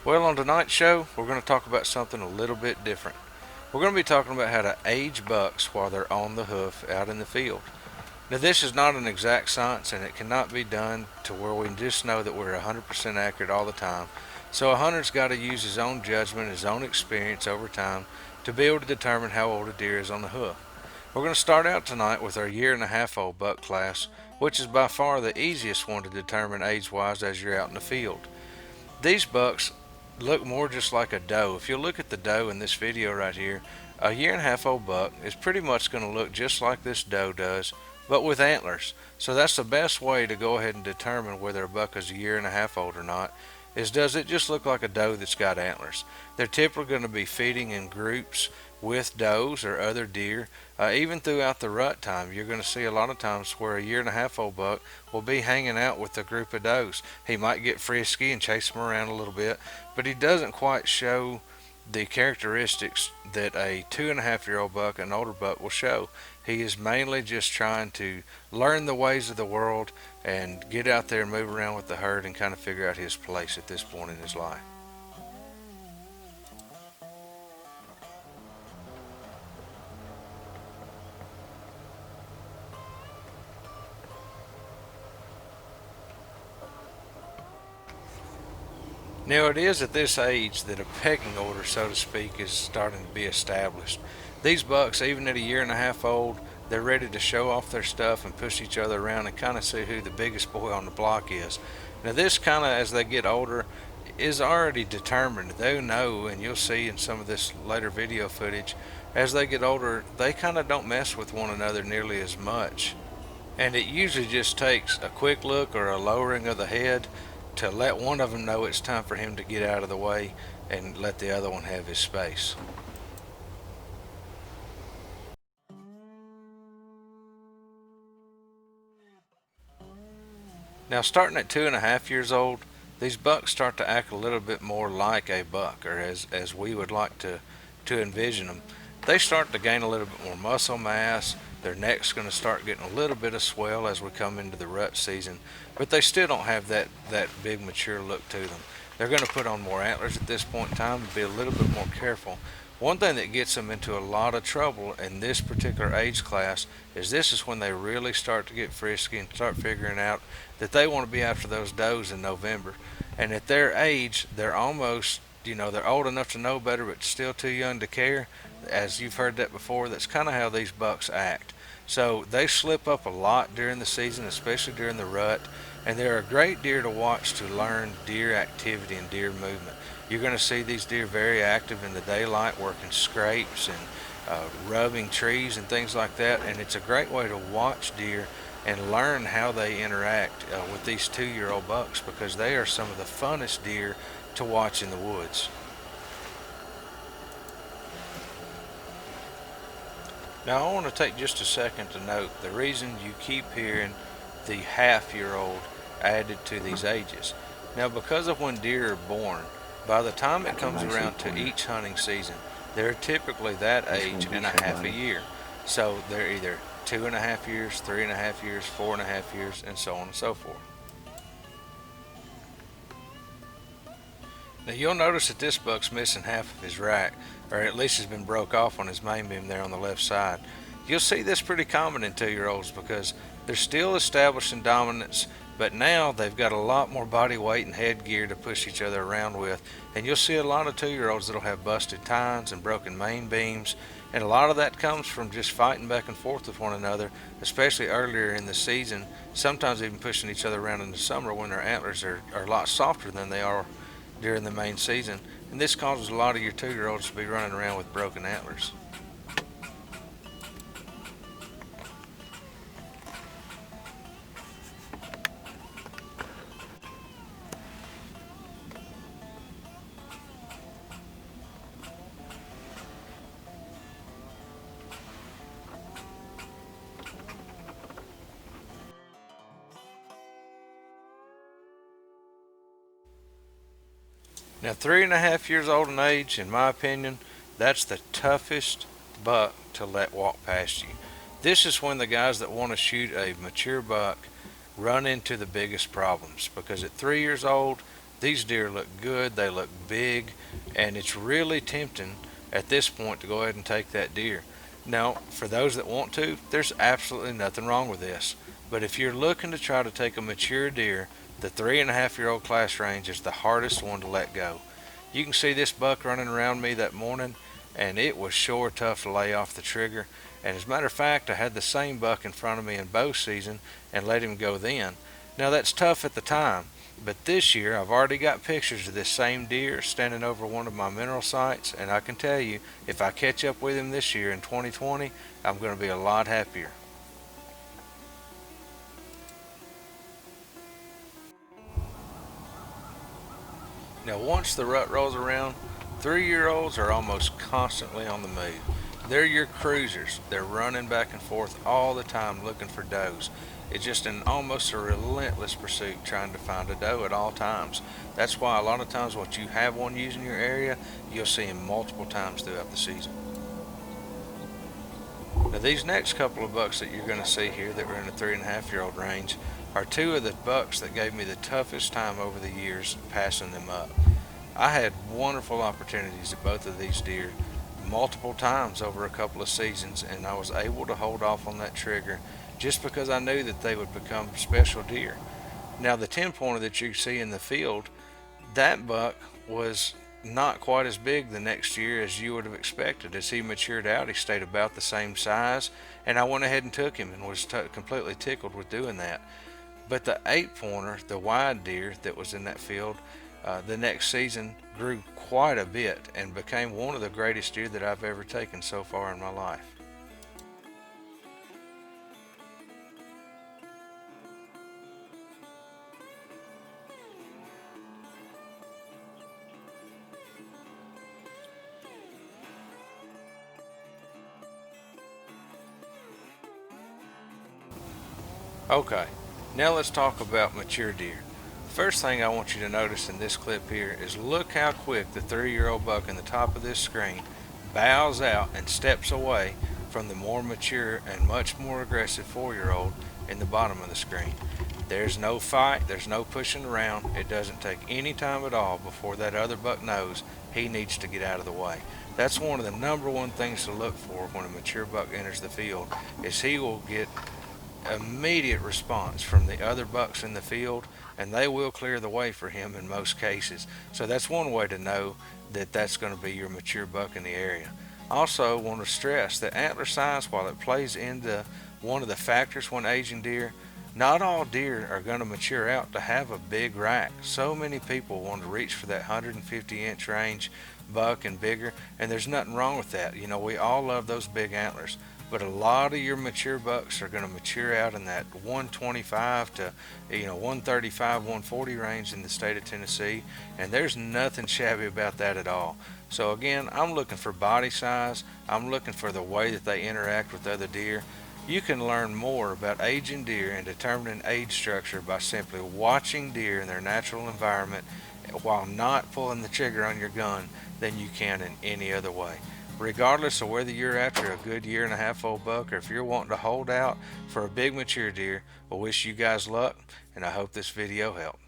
Well, on tonight's show, we're going to talk about something a little bit different. We're going to be talking about how to age bucks while they're on the hoof out in the field. Now, this is not an exact science and it cannot be done to where we just know that we're 100% accurate all the time. So, a hunter's got to use his own judgment, his own experience over time to be able to determine how old a deer is on the hoof. We're going to start out tonight with our year and a half old buck class, which is by far the easiest one to determine age wise as you're out in the field. These bucks look more just like a doe. If you look at the doe in this video right here, a year and a half old buck is pretty much going to look just like this doe does, but with antlers. So that's the best way to go ahead and determine whether a buck is a year and a half old or not, is does it just look like a doe that's got antlers. They're typically going to be feeding in groups with does or other deer. Even throughout the rut time, you're going to see a lot of times where a year and a half old buck will be hanging out with a group of does. He might get frisky and chase them around a little bit, but he doesn't quite show the characteristics that a 2.5 year old buck, an older buck, will show. He is mainly just trying to learn the ways of the world and get out there and move around with the herd and kind of figure out his place at this point in his life. Now, it is at this age that a pecking order, so to speak, is starting to be established. These bucks, even at a year and a half old, they're ready to show off their stuff and push each other around and kind of see who the biggest boy on the block is. Now, this kind of, as they get older, is already determined. They know, and you'll see in some of this later video footage, as they get older, they kind of don't mess with one another nearly as much. And it usually just takes a quick look or a lowering of the head to let one of them know it's time for him to get out of the way and let the other one have his space. Now, starting at 2.5 years old, these bucks start to act a little bit more like a buck, or as we would like to envision them. They start to gain a little bit more muscle mass. Their neck's going to start getting a little bit of swell as we come into the rut season, but they still don't have that big mature look to them. They're going to put on more antlers at this point in time and be a little bit more careful. One thing that gets them into a lot of trouble in this particular age class is this is when they really start to get frisky and start figuring out that they want to be after those does in November. And at their age, they're almost, they're old enough to know better, but still too young to care. As you've heard that before, that's kind of how these bucks act. So they slip up a lot during the season, especially during the rut, and they're a great deer to watch to learn deer activity and deer movement. You're going to see these deer very active in the daylight, working scrapes and rubbing trees and things like that, and it's a great way to watch deer and learn how they interact with these 2 year old bucks, because they are some of the funnest deer to watch in the woods. Now, I want to take just a second to note the reason you keep hearing the half-year-old added to these ages. Now, because of when deer are born, by the time it comes around to each hunting season, they're typically that age and a half a year. So they're either 2.5 years, 3.5 years, 4.5 years, and so on and so forth. Now, you'll notice that this buck's missing half of his rack, or at least has been broke off on his main beam there on the left side. You'll see this pretty common in 2 year olds because they're still establishing dominance, but now they've got a lot more body weight and headgear to push each other around with. And you'll see a lot of 2 year olds that'll have busted tines and broken main beams, and a lot of that comes from just fighting back and forth with one another, especially earlier in the season, sometimes even pushing each other around in the summer when their antlers are a lot softer than they are during the main season, and this causes a lot of your 2 year olds to be running around with broken antlers. Now, 3.5 years old in age, in my opinion, that's the toughest buck to let walk past you. This is when the guys that want to shoot a mature buck run into the biggest problems, because at 3 years old, These deer look good, they look big, and it's really tempting at this point to go ahead and take that deer. Now, for those that want to, there's absolutely nothing wrong with this. But if you're looking to try to take a mature deer, the 3.5 year old class range is the hardest one to let go. You can see this buck running around me that morning, and it was sure tough to lay off the trigger. And as a matter of fact, I had the same buck in front of me in bow season and let him go then. Now that's tough at the time, but this year I've already got pictures of this same deer standing over one of my mineral sites, and I can tell you, if I catch up with him this year in 2020, I'm going to be a lot happier. Now once the rut rolls around, 3 year olds are almost constantly on the move. They're your cruisers. They're running back and forth all the time looking for does. It's just an almost a relentless pursuit trying to find a doe at all times. That's why a lot of times once you have one using your area, you'll see him multiple times throughout the season. Now these next couple of bucks that you're going to see here that were in the 3.5 year old range are two of the bucks that gave me the toughest time over the years passing them up. I had wonderful opportunities at both of these deer multiple times over a couple of seasons, and I was able to hold off on that trigger just because I knew that they would become special deer. Now the 10 pointer that you see in the field, that buck was not quite as big the next year as you would have expected. As he matured out, he stayed about the same size, and I went ahead and took him and was completely tickled with doing that. But the 8 pointer, the wide deer that was in that field, the next season grew quite a bit and became one of the greatest deer that I've ever taken so far in my life. Okay, now let's talk about mature deer. First thing I want you to notice in this clip here is look how quick the 3 year old buck in the top of this screen bows out and steps away from the more mature and much more aggressive 4 year old in the bottom of the screen. There's no fight, there's no pushing around. It doesn't take any time at all before that other buck knows he needs to get out of the way. That's one of the number one things to look for when a mature buck enters the field, is he will get immediate response from the other bucks in the field, and they will clear the way for him in most cases. So that's one way to know that that's going to be your mature buck in the area. Also want to stress that antler size, while it plays into one of the factors when aging deer, not all deer are going to mature out to have a big rack. So many people want to reach for that 150-inch range buck and bigger, and there's nothing wrong with that. You know, we all love those big antlers, but a lot of your mature bucks are going to mature out in that 125 to 135, 140 range in the state of Tennessee, and there's nothing shabby about that at all. So again, I'm looking for body size. I'm looking for the way that they interact with other deer. You can learn more about aging deer and determining age structure by simply watching deer in their natural environment while not pulling the trigger on your gun than you can in any other way. Regardless of whether you're after a good 1.5 year old buck or if you're wanting to hold out for a big mature deer, I wish you guys luck, and I hope this video helped.